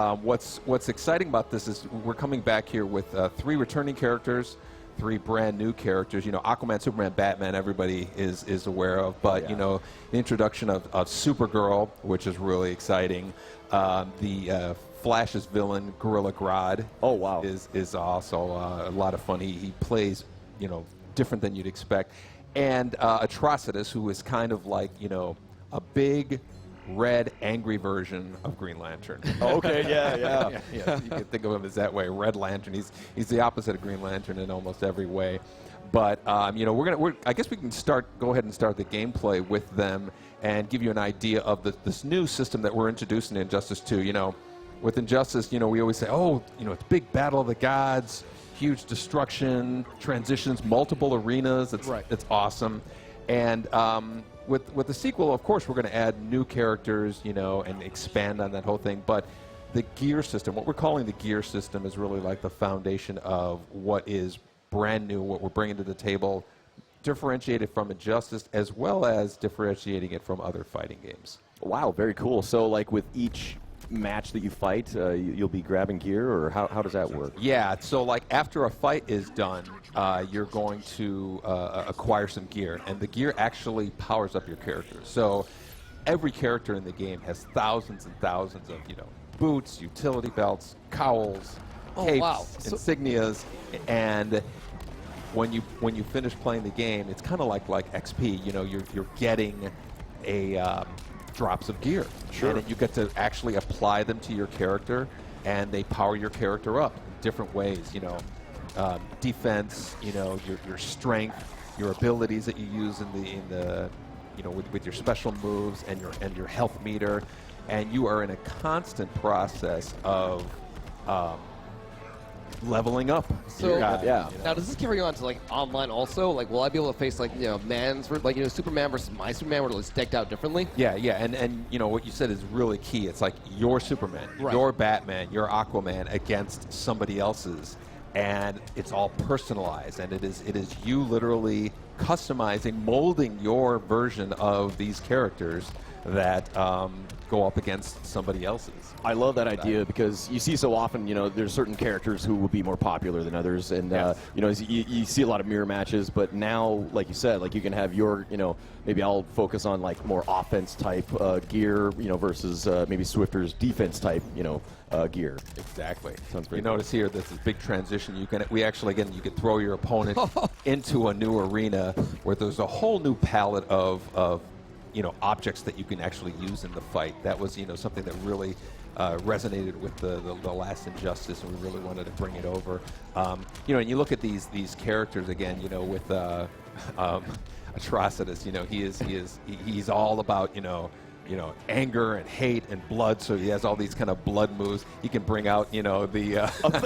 What's exciting about this is we're coming back here with 3 returning characters, 3 brand new characters. You know, Aquaman, Superman, Batman, everybody is aware of. But, you know, the introduction of Supergirl, which is really exciting. The Flash's villain, Gorilla Grodd. Oh, wow. Is also a lot of fun. He plays, you know, different than you'd expect. And ATROCITUS, who is kind of like, you know, a big, red, angry version of Green Lantern. Oh, okay, yeah. Yeah, you can think of him as that way. Red Lantern. He's the opposite of Green Lantern in almost every way. But you know, I guess we can go ahead and start the gameplay with them and give you an idea of this new system that we're introducing in Injustice 2. You know, with Injustice, you know, we always say, oh, you know, it's big battle of the gods, huge destruction, transitions, multiple arenas. It's awesome. And with the sequel, of course, we're going to add new characters, you know, and expand on that whole thing. But the gear system, what we're calling the gear system, is really like the foundation of what is brand new, what we're bringing to the table, differentiated from Injustice, as well as differentiating it from other fighting games. Wow, very cool. So, like, with each match that you fight, you'll be grabbing gear, or how does that work? Yeah, so like after a fight is done, you're going to acquire some gear, and the gear actually powers up your character. So every character in the game has thousands and thousands of, you know, boots, utility belts, cowls, capes, insignias, and when you finish playing the game, it's kind of like XP. You know, you're getting a drops of gear. Sure. And you get to actually apply them to your character, and they power your character up in different ways. You know, defense. You know, your strength, your abilities that you use in the you know, with your special moves and your health meter, and you are in a constant process of leveling up. So now, does this carry on to like online also? Like, will I be able to face like, you know, like, you know, Superman versus my Superman, where it's decked out differently? Yeah, and you know what you said is really key. It's like your Superman, your Batman, your Aquaman against somebody else's, and it's all personalized, and it is you literally customizing, molding your version of these characters that go up against somebody else's. I love that idea, because you see so often, you know, there's certain characters who will be more popular than others, and you know, you see a lot of mirror matches. But now, like you said, like you can have your, you know, maybe I'll focus on like more offense type gear, you know, versus maybe Swifter's defense type, you know, gear. Exactly. Sounds very You notice here this is big transition. You can throw your opponent into a new arena where there's a whole new palette of you know, objects that you can actually use in the fight. That was, you know, something that really resonated with the last Injustice, and we really wanted to bring it over. You know, and you look at these characters again, you know, with ATROCITUS. You know, he's all about, you know, anger and hate and blood. So he has all these kind of blood moves. He can bring out, you know, the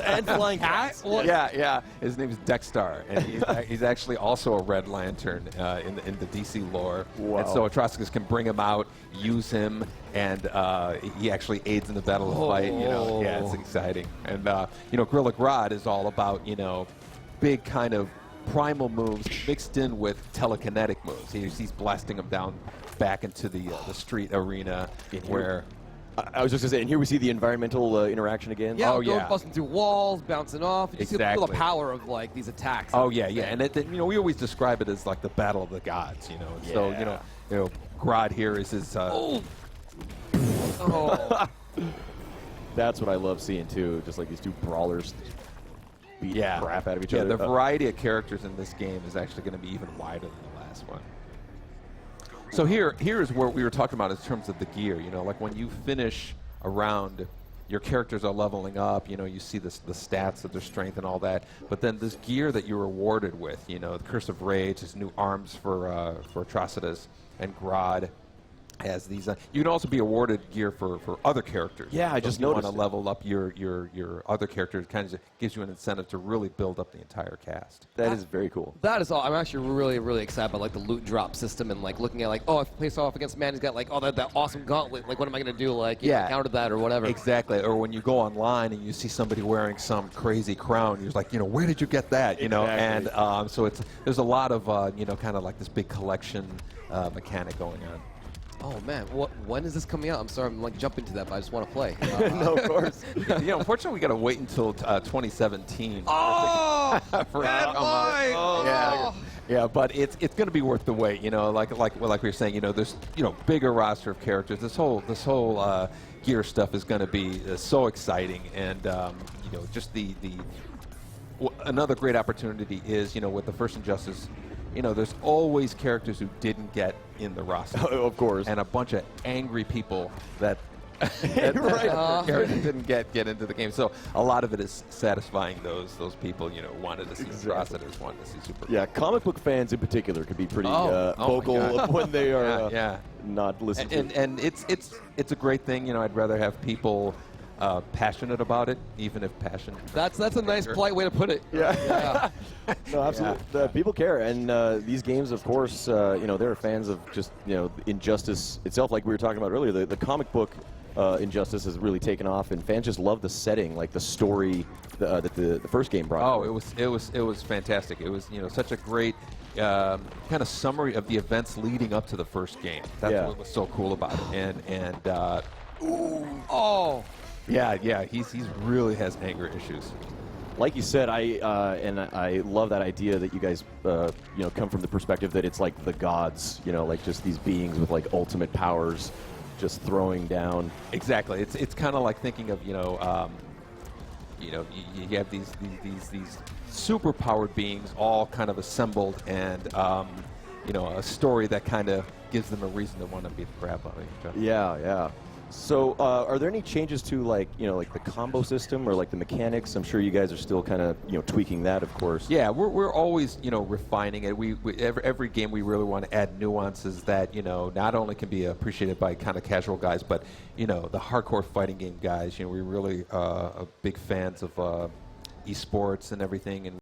and flying cats. Yeah. His name is Dexter, and he's actually also a Red Lantern in the DC lore. Wow. And so ATROCITUS can bring him out, use him, and he actually aids in the battle of fight. You know, yeah, it's exciting. And you know, Gorilla Grodd is all about, you know, big kind of primal moves mixed in with telekinetic moves. He's blasting them down back into the street arena where... I was just going to say, and here we see the environmental interaction again. Yeah, going busting through walls, bouncing off. You see the power of like these attacks. Oh yeah, and you know, we always describe it as like the battle of the gods. You know, so you know, Grodd here is his. That's what I love seeing too. Just like these two brawlers beat the crap out of each other. Yeah, the variety of characters in this game is actually going to be even wider than the last one. So here is what we were talking about in terms of the gear. You know, like when you finish a round, your characters are leveling up. You know, you see the stats of their strength and all that. But then this gear that you're rewarded with, you know, the Curse of Rage, his new arms for ATROCITUS, and Grodd has these. You can also be awarded gear for other characters. Yeah, I just noticed. You want to level up your other characters. It kind of gives you an incentive to really build up the entire cast. That is very cool. That is all. I'm actually really excited about like the loot drop system, and like looking at like, oh, if I face off against a man, he's got like, oh, that awesome gauntlet. Like, what am I going to do? Like, counter that or whatever. Exactly. Or when you go online and you see somebody wearing some crazy crown, you're like, you know, where did you get that? You know, and so there's a lot of you know, kind of like this big collection mechanic going on. Oh man, when is this coming out? I'm sorry, I'm like jumping to that, but I just want to play. No, of course. Unfortunately, we got to wait until 2017. Oh, for it to bad come boy! out. Yeah. Yeah, but it's going to be worth the wait. You know, like we were saying. You know, there's bigger roster of characters. This whole gear stuff is going to be so exciting, and just another great opportunity is with the first Injustice. There's always characters who didn't get in the roster. Of course. And a bunch of angry people that Right. characters didn't get into the game. So a lot of it is satisfying those people, wanted to see Atrocitus, wanted to see Super. Yeah, comic book fans in particular could be pretty Oh my vocal God. when they are yeah. not listening. And it's a great thing. I'd rather have people passionate about it, even if passion. That's a nice, polite way to put it. Yeah. No, absolutely. Yeah. People care, and these games, of course, they're fans of just Injustice itself. Like we were talking about earlier, the comic book Injustice has really taken off, and fans just love the setting, like the story that the first game brought. Oh, it was fantastic. It was such a great kind of summary of the events leading up to the first game. That's what was so cool about it. And yeah, he's really has anger issues. Like you said, I love that idea that you guys come from the perspective that it's like the gods, like just these beings with like ultimate powers, just throwing down. Exactly. It's kind of like thinking of you have these super powered beings all kind of assembled, and a story that kind of gives them a reason to want to beat the crap out of each other. Yeah. So, are there any changes to like the combo system or like the mechanics? I'm sure you guys are still kind of tweaking that, of course. Yeah, we're always refining it. We every game we really want to add nuances that not only can be appreciated by kind of casual guys, but the hardcore fighting game guys. We really are big fans of esports and everything, and